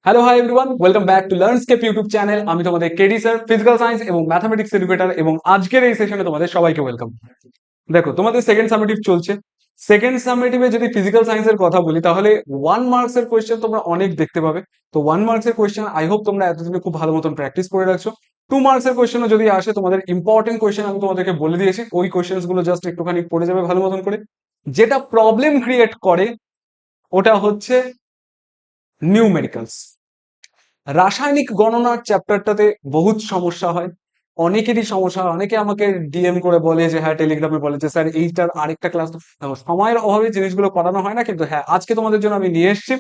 Hello hi everyone, welcome back to Learnscape YouTube channel. আমি তোমাদের KD sir, physical science এবং mathematics educator, এবং আজকের এই সেশনে তোমাদের সবাইকে ওয়েলকাম। দেখো, তোমাদের সেকেন্ড সামেটিভ চলছে। সেকেন্ড সামেটিভে যদি ফিজিক্যাল সায়েন্সের কথা বলি, তাহলে 1 মার্কস এর কোয়েশ্চেন তোমরা অনেক দেখতে পাবে। তো 1 মার্কস এর কোয়েশ্চেন আই হোপ তোমরা এতদিনে খুব ভালো মতন প্র্যাকটিস করে রাখছো। 2 মার্কস এর কোয়েশ্চেনও যদি আসে, তোমাদের ইম্পর্টেন্ট কোয়েশ্চেন আমি তোমাদেরকে বলে দিয়েছি, ওই কোয়েশ্চেন গুলো জাস্ট একটুখানি পড়ে যাবে ভালো মতন করে। যেটা প্রবলেম ক্রিয়েট করে ওটা হচ্ছে নিউমেরিক্যালস। রাসায়নিক গণনার চ্যাপ্টারটাতে বহুত সমস্যা হয়, অনেকেরই সমস্যা হয়। অনেকে আমাকে ডিএম করে বলে যে হ্যাঁ, টেলিগ্রামে বলে যে স্যার এইটার আরেকটা ক্লাস। সময়ের অভাবে জিনিসগুলো করানো হয় না, কিন্তু হ্যাঁ আজকে তোমাদের জন্য আমি নিয়ে এসেছি।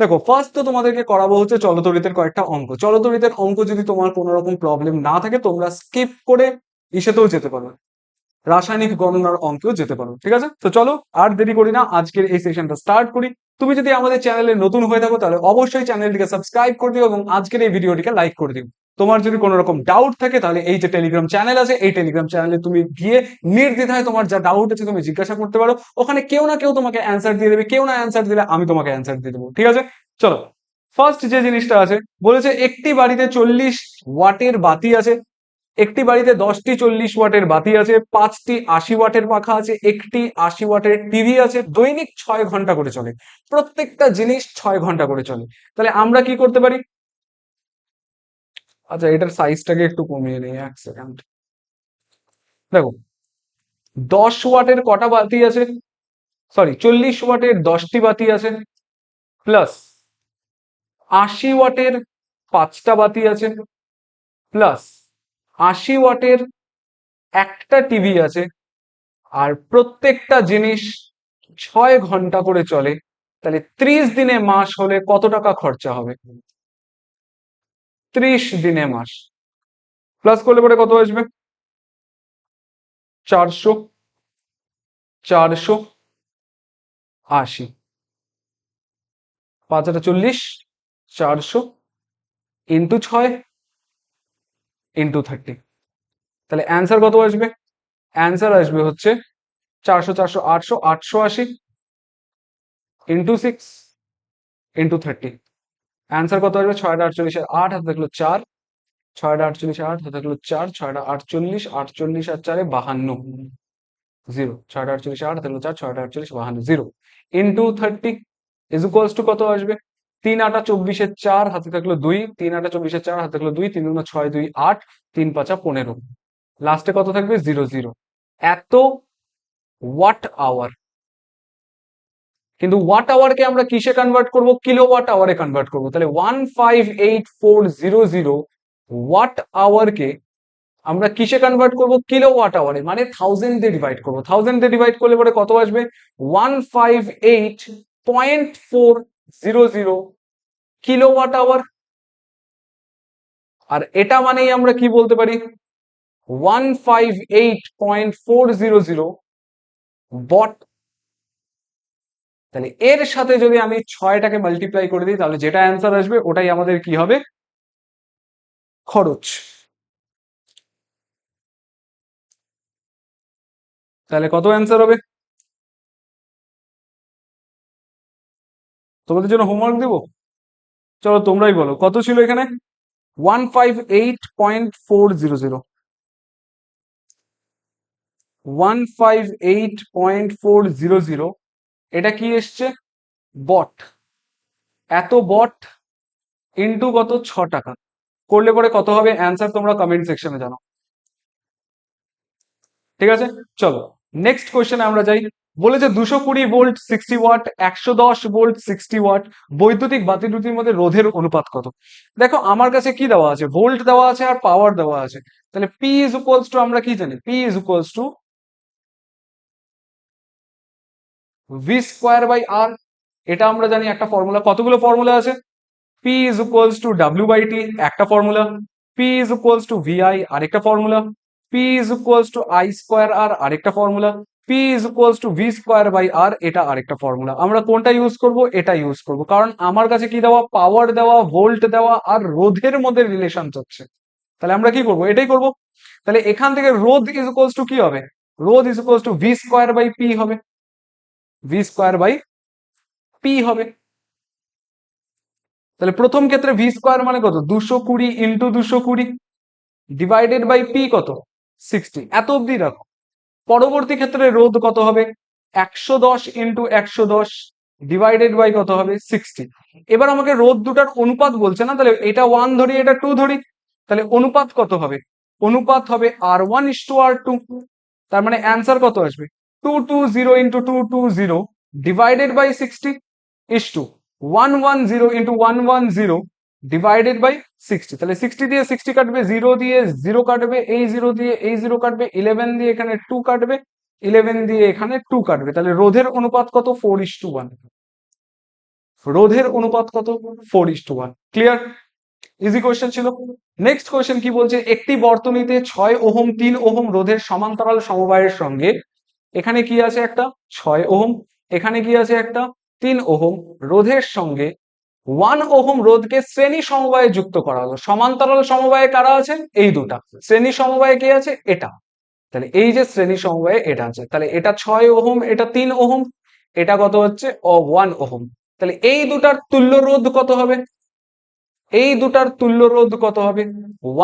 দেখো, ফার্স্ট তো তোমাদেরকে করাবো হচ্ছে চলতরিতের কয়েকটা অঙ্ক। চলতরিতের অঙ্ক যদি তোমার কোনো রকম প্রবলেম না থাকে, তোমরা স্কিপ করে ইসেতেও যেতে পারো, রাসায়নিক গণনার অঙ্কেও যেতে পারো। ঠিক আছে, তো চলো আর দেরি করি না, আজকের এই সেশনটা স্টার্ট করি। তুমি যদি আমাদের চ্যানেলে নতুন হয়ে থাকো, তাহলে অবশ্যই চ্যানেলটিকে সাবস্ক্রাইব করে দিও এবং আজকের এই ভিডিওটিকে লাইক করে দিও। তোমার যদি কোনো রকম ডাউট থাকে, তাহলে এই যে টেলিগ্রাম চ্যানেল আছে, এই টেলিগ্রাম চ্যানেলে তুমি গিয়ে নির্দ্বিধায় তোমার যা ডাউট আছে তুমি জিজ্ঞাসা করতে পারো। ওখানে কেউ না কেউ তোমাকে অ্যান্সার দিয়ে দেবে, কেউ না অ্যান্সার দিলে আমি তোমাকে অ্যান্সার দিয়ে দেবো। ঠিক আছে, চলো। ফার্স্ট যে জিনিসটা আছে, বলেছে একটি বাড়িতে 40 ওয়াটের বাতি আছে, একটি বাড়িতে 10টি 40 ওয়াটের বাতি আছে, 5টি 80 ওয়াটের পাখা আছে, একটি 80 ওয়াটের টিভি আছে, দৈনিক 6 ঘন্টা করে চলে। প্রত্যেকটা জিনিস 6 ঘন্টা করে চলে। তাহলে আমরা কি করতে পারি? আচ্ছা, এটার সাইজটাকে একটু কমিয়ে নিই, 1 সেকেন্ড। দেখো, 10 ওয়াটের কটা বাতি আছে? সরি, 40 ওয়াটের 10টি বাতি আছে, প্লাস 80 ওয়াটের 5টা বাতি আছে, প্লাস 80 ওয়াটের একটা টিভি আছে, আর প্রত্যেকটা জিনিস 6 ঘন্টা করে চলে। তাহলে 30 দিনে মাস হলে কত টাকা খরচা হবে? 30 দিনে মাস প্লাস করলে পরে কত আসবে? 400, 480, 5 × 8 = 40, 400 ইন্টু 6 ইন্টু 30। তাহলে অ্যান্সার কত আসবে? অ্যান্সার আসবে হচ্ছে 400, 400, 800, 880 ইন্টু 6 ইন্টু 30। অ্যান্সার কত আসবে? 6 × 8 = 8, হাতে থাকলো 4, 6 × 8 = 8, হাতে থাকলো 4, 6 × 8 = 48, 48 আর 4 = 52, জিরো। 6 × 8 = 8, হাতে থাকলো 4, 6 × 8 = 52, zero. Into 30 is equals to কত আসবে? 3 × 8 = 24, 4 হাতে থাকলো 2, 3 × 8 = 24, 4 হাতে থাকলো 2, 3 × 6 = 2, 8, 3 × 5 = 15, লাস্টে কত থাকবে? 0, 0। এত ওয়াট আওয়ার। কিন্তু ওয়াট আওয়ারকে আমরা কিসে কনভার্ট করব? কিলোওয়াট আওয়ারে কনভার্ট করব। তাহলে 158,400 ওয়াট আওয়ারকে আমরা কিসে কনভার্ট করব? কিলোওয়াট আওয়ারে, মানে 1000 দিয়ে ডিভাইড করব। 1000 দিয়ে ডিভাইড করলে পরে কত আসবে? 158.400 কিলোওয়াট আওয়ার। আর এটা মানেই আমরা কি বলতে পারি? 158.400 বট। তাহলে এর সাথে যদি আমি 6টাকে মাল্টিপ্লাই করে দিই, তাহলে যেটা অ্যান্সার আসবে ওটাই আমাদের কি হবে? খরচ। তাহলে কত অ্যান্সার হবে? তোমাদের জন্য হোমওয়ার্ক দিব, চলো তোমরাই বলো কত ছিল এখানে। 158.400, 158.400, এটা কি এসছে? বট। এত বট ইন্টু কত? 6 টাকা করলে পরে কত হবে অ্যান্সার? তোমরা কমেন্ট সেকশনে জানাও। ঠিক আছে, চলো নেক্সট কোয়েশ্চেনে আমরা যাই। বলেছে 220 ভোল্ট 60 ওয়াট, 110 ভোল্ট 60 ওয়াট বৈদ্যুতিক বাতি দুটির মধ্যে রোধের অনুপাত কত? দেখো, আমার কাছে কি দেওয়া আছে? ভোল্ট দেওয়া আছে আর পাওয়ার দেওয়া আছে। তাহলে পি ইজ ইকুয়ালস টু, আমরা কি জানি? P is equals to V²/R। এটা আমরা জানি একটা ফর্মুলা। কতগুলো ফর্মুলা আছে? P is equals to W/T একটা formula, P is equals to VI আরেকটা formula, P is equals to I²R আরেকটা formula, P is equals to V²/R এটা আরেকটা ফর্মুলা। আমরা কোনটা ইউজ করব? এটা ইউজ করব, কারণ আমার কাছে কি দেওয়া? পাওয়ার দেওয়া, ভোল্ট দেওয়া আর রোধের মধ্যে রিলেশন হচ্ছে। তাহলে আমরা কি করব? এটাই করব। তাহলে এখান থেকে রোধ ইজ ইকুয়ালস টু কি হবে? রোধ ইজ ইকুয়ালস টু V²/P হবে, V²/P হবে। তাহলে প্রথম ক্ষেত্রে ভি স্কোয়ার মানে কত, 220 ইন্টু 220 ডিভাইডেড বাই পি কত, 60। এত অব্দি রাখো। পরবর্তী ক্ষেত্রে রোধ কত হবে, 110 ইন্টু 110 ডিভাইডেড বাই কত হবে, 60। এবার আমাকে রোধ দুটার অনুপাত বলছে না, তাহলে এটা 1 ধরি, এটা 2 ধরি। তাহলে অনুপাত কত হবে, অনুপাত হবে R1:R2। তার মানে অ্যান্সার কত আসবে, 220 into 220 divided by 60 is to 110 into 110 divided by 60। তাহলে 60 দিয়ে 60 কাটবে, 0 দিয়ে 0 কাটবে, এই 0 দিয়ে এই 0 কাটবে, 11 দিয়ে এখানে 2 কাটবে, 11 দিয়ে এখানে 2 কাটবে। তাহলে রোধের অনুপাত কত, 4:1। রোধের অনুপাত কত, 4:1। ক্লিয়ার? ইজি কোয়েশ্চেন ছিল। নেক্সট কোয়েশ্চেন কি বলছে, একটি বর্তনীতে 6 ওহম 3 ওহম রোধের সমান্তরাল সমবায়ের সঙ্গে এখানে কি আছে একটা 6 ওহম, এখানে কি আছে একটা 3 ওহম রোধের সঙ্গে 1 ওহম রোধকে শ্রেণী সমবায়ে যুক্ত করা হলো। সমান্তরাল সমবায়ে কারা আছে, এই দুটা। শ্রেণী সমবায়ে কি আছে, এটা। তাহলে এই যে শ্রেণী সমবায়ে এটা আছে, তাহলে এটা 6 ওহম, এটা 3 ওহম, এটা কত হচ্ছে 1 ওহম। তাহলে এই দুটার তুল্য রোধ কত হবে, এই দুটার তুল্য রোধ কত হবে,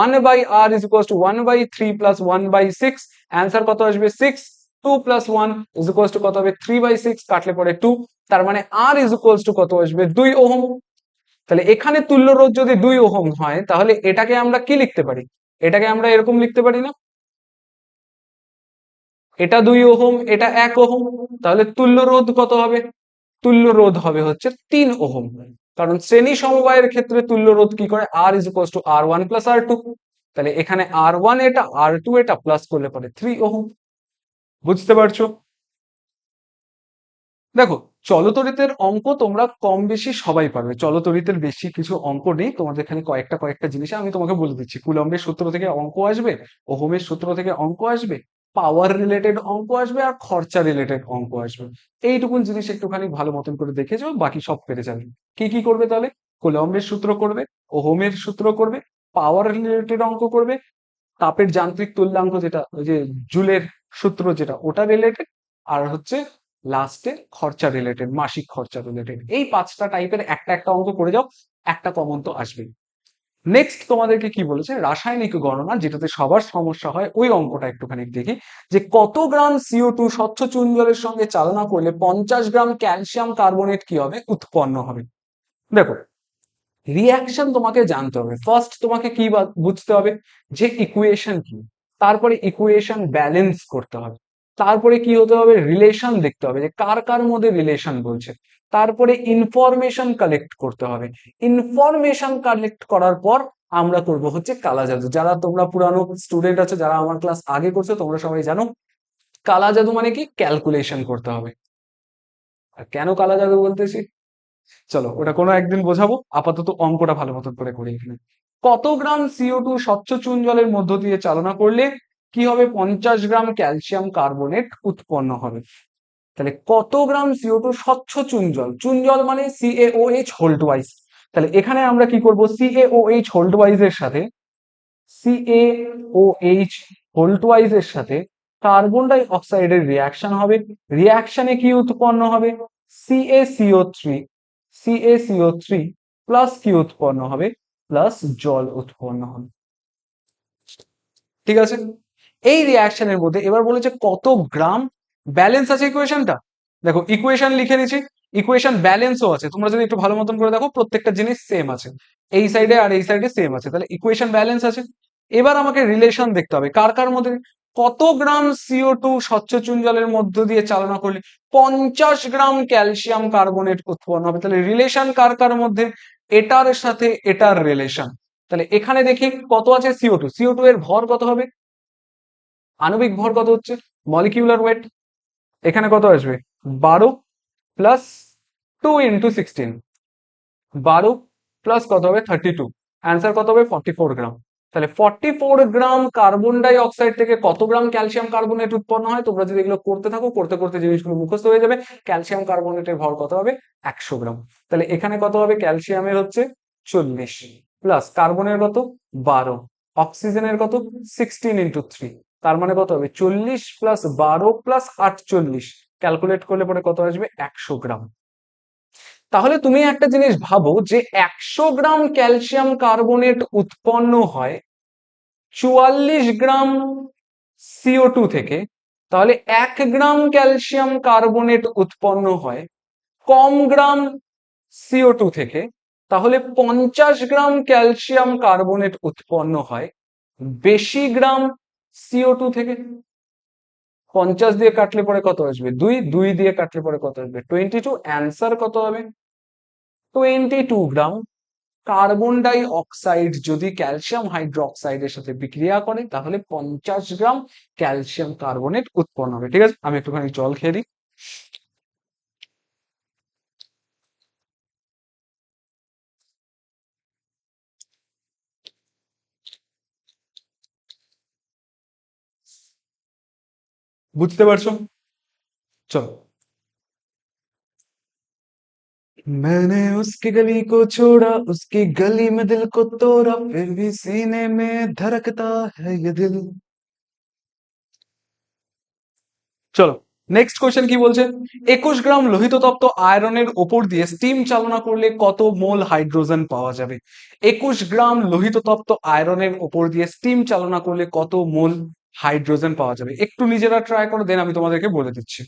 1/r is equals to 1/3 plus 1/6। Answer কত আসবে 6। 2 প্লাস 1 ইজ ইকুয়ালস টু কত হবে, 3/6, কাটলে পরে 2। তার মানে r ইজ ইকুয়ালস টু কত আসবে, 2 ওহম। তাহলে এখানে তুল্য রোধ যদি 2 ওহম হয়, তাহলে এটাকে আমরা কি লিখতে পারি, এটাকে আমরা এরকম লিখতে পারি না, এটা 2 ওহম, এটা 1 ওহম। তাহলে তুল্য রোধ কত হবে, তুল্য রোধ হবে হচ্ছে 3 ওহম। কারণ শ্রেণী সমবায়ের ক্ষেত্রে তুল্য রোধ কি করে, r is equals to R1 plus R2। তাহলে এখানে R1 এটা, R2 এটা, প্লাস করলে পরে 3 ওহম। বুঝতে পারছো? দেখো, চলতরিতের অঙ্ক তোমরা কম বেশি সবাই পারবে। চলতরিতের বেশি কিছু অঙ্ক নেই, তোমাদের এখানে কয়েকটা জিনিস আমি তোমাকে বলে দিচ্ছি। কুলম্বের সূত্র থেকে অঙ্ক আসবে, ওহমের সূত্র থেকে অঙ্ক আসবে, পাওয়ার রিলেটেড অঙ্ক আসবে, আর খরচা রিলেটেড অঙ্ক আসবে। এইটুকুন জিনিস একটুখানি ভালো মতন করে দেখে যাও, বাকি সব পেরে যাবে। কি কি করবে তাহলে, কুলম্বের সূত্র করবে, ওহমের সূত্র করবে, পাওয়ার রিলেটেড অঙ্ক করবে, তাপের যান্ত্রিক তুল্যাঙ্ক যেটা ওই যে জুলের সূত্র যেটা ওটা রিলেটেড, আর হচ্ছে লাস্টে খরচা রিলেটেড, মাসিক খরচা রিলেটেড। এই 5টা টাইপের একটা একটা অঙ্ক করে যাও, একটা কমন তো আসবেই। নেক্সট তোমাদেরকে কি বলেছে, রাসায়নিক গণনা, যেটাতে সবার সমস্যা হয়, ওই অঙ্কটা একটুখানি দেখি। যে কত গ্রাম CO2 স্বচ্ছ চুন জলের সঙ্গে চালনা করলে 50 গ্রাম ক্যালসিয়াম কার্বনেট কি হবে, উৎপন্ন হবে। দেখো, রিয়াকশন তোমাকে জানতে হবে। ফার্স্ট তোমাকে কি বুঝতে হবে, যে ইকুয়েশন কি, তারপরে ইকুয়েশন ব্যালেন্স করতে হবে, তারপরে কি হতে হবে, রিলেশন দেখতে হবে যে কার কার মধ্যে রিলেশন বলছে, তারপরে ইনফরমেশন কালেক্ট করতে হবে। ইনফরমেশন কালেক্ট করার পর আমরা করব হচ্ছে কালা জাদু। যারা তোমরা পুরানো স্টুডেন্ট আছো, যারা আমার ক্লাস আগে করছো, তোমরা সবাই জানো কালা জাদু মানে কি, ক্যালকুলেশন করতে হবে। আর কেন কালা জাদু বলতেছি, চলো ওটা কোনো একদিন বোঝাবো। আপাতত অঙ্কটা ভালো মতন করে করি এখানে। কত গ্রাম CO2 স্বচ্ছ চুন জলের মধ্য দিয়ে চালনা করলে কি হবে, 50 গ্রাম ক্যালসিয়াম কার্বনেট উৎপন্ন হবে। তাহলে কত গ্রাম CO2 স্বচ্ছ চুন জল, চুন জল মানে CaOH হোল্ড ওয়াইজ। তাহলে এখানে আমরা কি করব, CaOH হোল্ড ওয়াইজ এর সাথে, CaOH হোল্ড ওয়াইজ এর সাথে কার্বন ডাই অক্সাইডের রিয়াকশন হবে। রিয়াকশনে কি উৎপন্ন হবে, CaCO3, CaCO3 প্লাস কি উৎপন্ন হবে, প্লাস জল উৎপন্ন হবে। ঠিক আছে, এই রিয়াকশনের মধ্যে এবার বলেছে কত গ্রাম, ব্যালেন্স আছে ইকুয়েশনটা। দেখো ইকুয়েশন লিখে নিচ্ছি, ইকুয়েশন ব্যালেন্সও আছে। তোমরা যদি একটু ভালো মতন করে দেখো, প্রত্যেকটা জিনিস সেম আছে, এই সাইডে আর এই সাইডে সেম আছে। তাহলে ইকুয়েশন ব্যালেন্স আছে। এবার আমাকে রিলেশন দেখতে হবে কার কার মধ্যে, কত গ্রাম CO2 স্বচ্ছ চুন জলের মধ্য দিয়ে চালনা করলে 50 গ্রাম ক্যালসিয়াম কার্বনেট উৎপন্ন হবে। তাহলে রিলেশন কার কার মধ্যে, এটার সাথে এটার রিলেশন। তাহলে এখানে দেখি কত আছে CO2, CO2 এর ভর কত হবে, আণবিক ভর কত হচ্ছে, মলিকিউলার ওয়েট, এখানে কত আসবে 12 প্লাস 2 ইন্টু 16, 12 প্লাস কত হবে 32, অ্যান্সার কত হবে 44 গ্রাম। তাহলে 44 গ্রাম কার্বন ডাই অক্সাইড থেকে কত গ্রাম ক্যালসিয়াম কার্বনেট উৎপন্ন হয়। তোমরা যদি এগুলো করতে থাকো, করতে করতে জিনিসগুলো মুখস্থ হয়ে যাবে। ক্যালসিয়াম কার্বনেটের ভর কত হবে 100 গ্রাম। তাহলে এখানে কত হবে, ক্যালসিয়ামের হচ্ছে 40 প্লাস কার্বনের কত 12, অক্সিজেনের কত 16 ইন্টু 3, তার মানে কত হবে 40 প্লাস 12 প্লাস 48, ক্যালকুলেট করলে পরে কত আসবে 100 গ্রাম। তাহলে তুমি একটা জিনিস ভাবো যে 100 গ্রাম ক্যালসিয়াম কার্বনেট উৎপন্ন হয় 44 গ্রাম CO2 থেকে, তাহলে 1 গ্রাম ক্যালসিয়াম কার্বনেট উৎপন্ন হয় কম গ্রাম CO2 থেকে, তাহলে 50 গ্রাম ক্যালসিয়াম কার্বনেট উৎপন্ন হয় বেশি গ্রাম CO2 থেকে। 50 দিয়ে কাটলে পরে কত আসবে? 2, 2 দিয়ে কাটলে পরে কত আসবে? 22। অ্যান্সার কত হবে? 22 গ্রাম কার্বন ডাই অক্সাইড যদি ক্যালসিয়াম হাইড্রোক্সাইডের সাথে বিক্রিয়া করে তাহলে 50 গ্রাম ক্যালসিয়াম কার্বনেট উৎপন্ন হবে। ঠিক আছে, আমি একটুখানি জল খেয়ে দিই। বুঝতে পারছো? চলো। मैंने उसकी गली को छोड़ा, उसकी गली में दिल को तोड़ा, फिर भी सीने में धड़कता है ये दिल। চলো, নেক্সট কোশ্চেন কি বলছে? 21 গ্রাম লোহিত তপ্ত আয়রনের ওপর দিয়ে স্টিম চালনা করলে কত মোল হাইড্রোজেন পাওয়া যাবে? 21 গ্রাম লোহিত তপ্ত আয়রনের ওপর দিয়ে স্টিম চালনা করলে কত মোল হাইড্রোজেন পাওয়া যাবে? একটু নিজেরা ট্রাই করো, দেন আমি তোমাদেরকে বলে দিচ্ছি।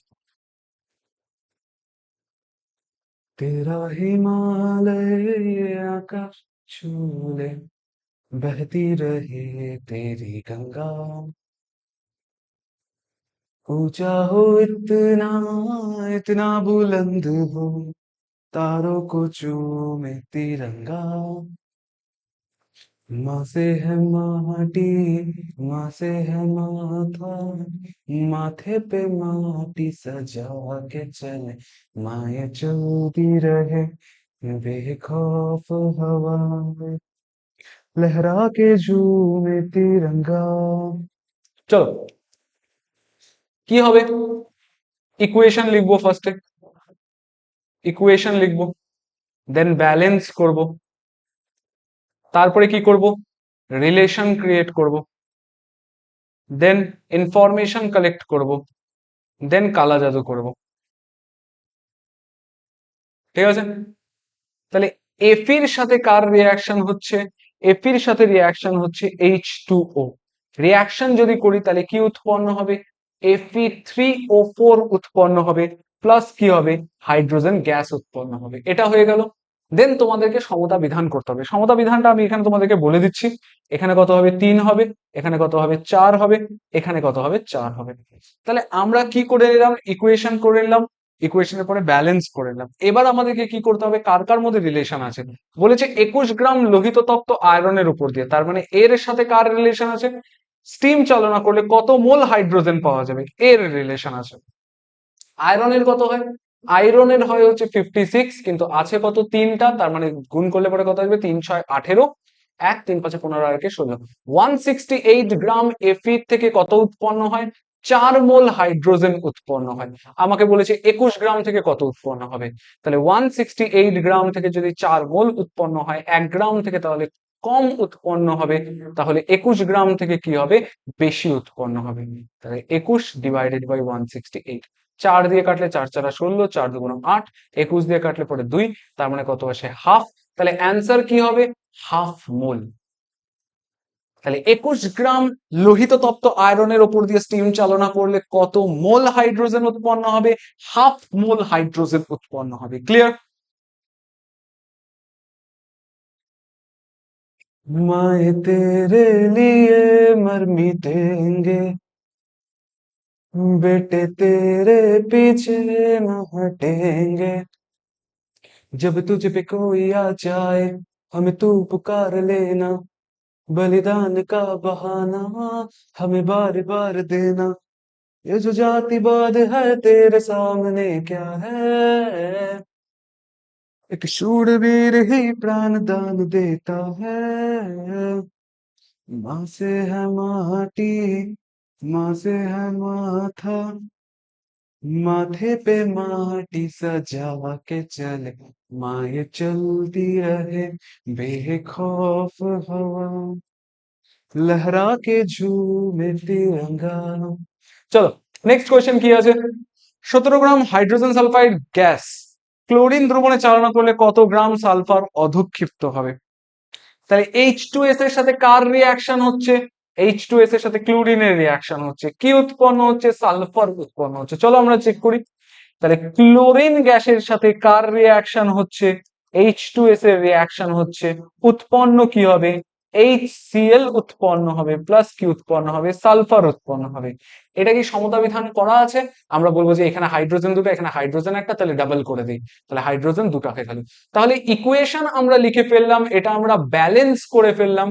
तेरा हिमालय ये आकाश छू ले, बहती रहे तेरी गंगा, ऊंचा हो इतना, इतना बुलंद हो, तारों को चूमे तिरंगा, माँ से है माटी, माँ से है माथा, माथे पे माटी सजा के चले, माए चलती रहे बेखौफ हवा में, लहरा के झूमे तिरंगा। চলো, কি হবে? ইকুয়েশন লিখবো ফার্স্টে, ইকুয়েশন লিখবো, দেন ব্যালেন্স করব, তারপরে কি করব? রিলেশন ক্রিয়েট করব, দেন ইনফরমেশন কালেক্ট করব, দেন কালা জাদু করব। ঠিক আছে, তাহলে এফির সাথে কার রিয়াকশন হচ্ছে? এফির সাথে রিয়াকশন হচ্ছে H2O। রিয়াকশন যদি করি তাহলে কি উৎপন্ন হবে? Fe3O4 উৎপন্ন হবে, প্লাস কি হবে? হাইড্রোজেন গ্যাস উৎপন্ন হবে। এটা হয়ে গেল। দেন তোমাদেরকে সমতা বিধান করতে হবে। সমতা বিধানটা আমি এখানে তোমাদেরকে বলে দিচ্ছি। এখানে কত হবে? 3 হবে, এখানে কত হবে? 4 হবে, এখানে কত হবে? 4 হবে। তাহলে আমরা কি করে নিলাম? ইকুয়েশন করে নিলাম, ইকুয়েশনের পরে ব্যালেন্স করে নিলাম। এবার আমাদেরকে কি করতে হবে? কার কার মধ্যে রিলেশন আছে? বলেছে 21 গ্রাম লোহিত তপ্ত আয়রনের উপর দিয়ে, তার মানে এর সাথে কার রিলেশন আছে? স্টিম চালনা করলে কত মোল হাইড্রোজেন পাওয়া যাবে, এর রিলেশন আছে। আয়রনের কত হয়? আয়রনের হয় হচ্ছে 56, কিন্তু আছে কত? 3টা, তার মানে গুণ করলে পরে কত আসবে? 3 6 18, 1 3 5 15 আর 16, 168 গ্রাম এফি থেকে কত উৎপন্ন হয়? 4 মোল হাইড্রোজেন উৎপন্ন হয়। আমাকে বলেছে 21 গ্রাম থেকে কত উৎপন্ন হবে, তাহলে 168 গ্রাম থেকে যদি 4 মোল উৎপন্ন হয়, 1 গ্রাম থেকে তাহলে কম উৎপন্ন হবে, তাহলে 21 গ্রাম থেকে কি হবে? বেশি উৎপন্ন হবে। তাহলে 21 ডিভাইডেড বাই 168, 4 দিয়ে কাটলে 4 4 16, 4 2 8, 21 দিয়ে কাটলে পরে 2, তার মানে কত আসে? হাফ। তাহলে অ্যান্সার কি হবে? হাফ মোল। তাহলে 21 গ্রাম লোহিত তপ্ত আয়রনের ওপর দিয়ে স্টিম চালনা করলে কত মোল হাইড্রোজেন উৎপন্ন হবে? হাফ মোল হাইড্রোজেন উৎপন্ন হবে। ক্লিয়ার? माए तेरे लिए मर मिटेंगे, बेटे तेरे पीछे न हटेंगे, जब तुझ पे कोई आ जाए हमें तू पुकार लेना, बलिदान का बहाना हमें बार बार देना, ये जो जातिवाद है तेरे सामने क्या है, एक शूरवीर ही प्राण दान देता है, माँ से है माटी, माँ से है माथा, माथे पे माटी सजा के चले, माँ ये चलती रहे बेखौफ हवा, लहरा के झूमे तिरंगा। চলো, নেক্সট কোয়েশ্চেন কি আছে? 17 gram hydrogen sulphide gas chlorine দ্রবণে চালনা করলে কত গ্রাম সালফার অধঃক্ষিপ্ত হবে? তাহলে H2S এর সাথে কার রিয়াকশন হচ্ছে? H2S এর সাথে ক্লোরিনের রিয়াকশন হচ্ছে, কি উৎপন্ন হচ্ছে? সালফার উৎপন্ন হচ্ছে। চলো আমরা চেক করি। তাহলে ক্লোরিন গ্যাসের সাথে কার রিয়াকশন হচ্ছে? H2S এর রিয়াকশন হচ্ছে, উৎপন্ন কি হবে? HCl উৎপন্ন হবে, প্লাস কি উৎপন্ন হবে? সালফার উৎপন্ন হবে। এটা কি সমতা বিধান করা আছে? আমরা বলবো যে এখানে হাইড্রোজেন দুটো, এখানে হাইড্রোজেন একটা, তাহলে ডাবল করে দিই, তাহলে হাইড্রোজেন দুটো হয়ে গেল। তাহলে ইকুয়েশন আমরা লিখে ফেললাম, এটা আমরা ব্যালেন্স করে ফেললাম।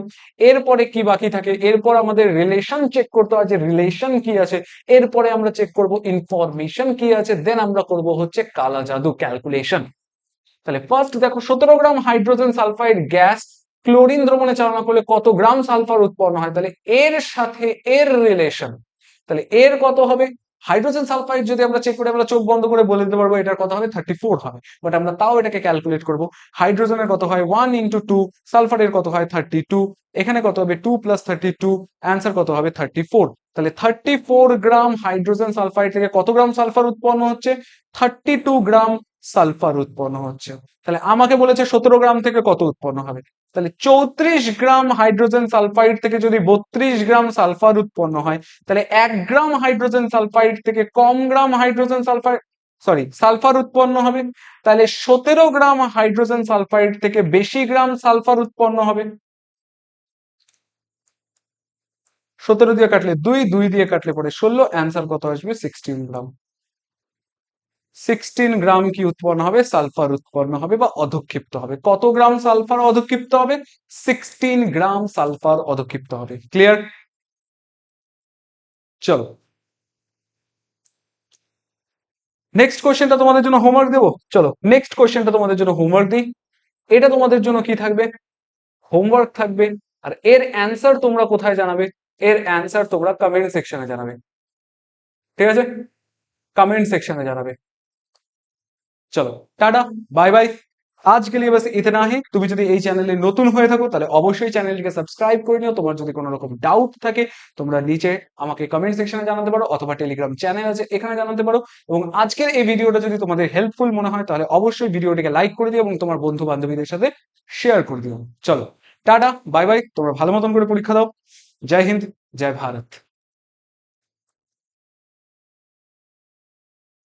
এরপরে কি বাকি থাকে? এরপর আমাদের রিলেশন চেক করতে হয় যে রিলেশন কি আছে। এরপরে আমরা চেক করব ইনফরমেশন কি আছে, দেন আমরা করব হচ্ছে কালা জাদু ক্যালকুলেশন। তাহলে ফার্স্ট দেখো, 17 gram hydrogen sulphide gas chlorine দ্রবণে চালনা করলে কত গ্রাম সালফার উৎপন্ন হয়? তাহলে এর সাথে এর রিলেশন, তাহলে এর কত হবে? হাইড্রোজেন সালফাইড যদি আমরা চেক করি, আমরা চোখ বন্ধ করে বলে দিতে পারবো এটার কত হবে, 34 হবে। বাট আমরা তাও এটাকে ক্যালকুলেট করব। হাইড্রোজেনের কত হয় 1 ইন্টু 2, সালফারের কত হয় 32, এখানে কত হবে 2 প্লাস 32, অ্যান্সার কত হবে 34। তাহলে 34 গ্রাম হাইড্রোজেন সালফাইড থেকে কত গ্রাম সালফার উৎপন্ন হচ্ছে? 32 গ্রাম সালফার উৎপন্ন হচ্ছে। তাহলে আমাকে বলেছে 17 গ্রাম থেকে কত উৎপন্ন হবে। তাহলে 34 গ্রাম হাইড্রোজেন সালফাইড থেকে যদি 32 গ্রাম সালফার উৎপন্ন হয়, তাহলে 1 গ্রাম হাইড্রোজেন সালফাইড থেকে কম gram hydrogen sulphide, sorry, sulphur উৎপন্ন হবে। তাহলে 17 গ্রাম হাইড্রোজেন সালফাইড থেকে বেশি গ্রাম সালফার উৎপন্ন হবে। 17 দিয়ে কাটলে 2, 2 দিয়ে কাটলে পরে 16, অ্যান্সার কত আসবে? 16 গ্রাম। 16 গ্রাম কি উৎপন্ন হবে? সালফার উৎপন্ন হবে বা অধঃক্ষিপ্ত হবে। কত গ্রাম সালফার অধঃক্ষিপ্ত হবে? 16 গ্রাম সালফার অধঃক্ষিপ্ত হবে। ক্লিয়ার? চলো নেক্সট কোশ্চেনটা তোমাদের জন্য হোমওয়ার্ক দেবো। চলো নেক্সট কোশ্চেনটা তোমাদের জন্য হোমওয়ার্ক দিই। এটা তোমাদের জন্য কি থাকবে? হোমওয়ার্ক থাকবে। আর এর অ্যান্সার তোমরা কোথায় জানাবে? এর অ্যান্সার তোমরা কমেন্ট সেকশনে জানাবে। ঠিক আছে? कमेंट सेक्शन में जाना। চলো টাটা, বাই বাই। आज के लिए बस इतना ही। তুমি যদি এই চ্যানেলে নতুন হয়ে থাকো তাহলে অবশ্যই চ্যানেলটিকে সাবস্ক্রাইব করে নিও। তোমার যদি কোনো রকম ডাউট থাকে তোমরা নিচে আমাকে কমেন্ট সেকশনে জানাতে পারো, অথবা টেলিগ্রাম চ্যানেল আছে এখানে জানাতে পারো। এবং আজকের এই ভিডিওটা যদি তোমাদের হেল্পফুল মনে হয় তাহলে অবশ্যই ভিডিওটিকে লাইক করে দিও এবং তোমার বন্ধু বান্ধবীদের সাথে শেয়ার করে দিও। চলো টাটা, বাই বাই। তোমরা ভালো মতন করে পরীক্ষা দাও। জয় হিন্দ, জয় ভারত।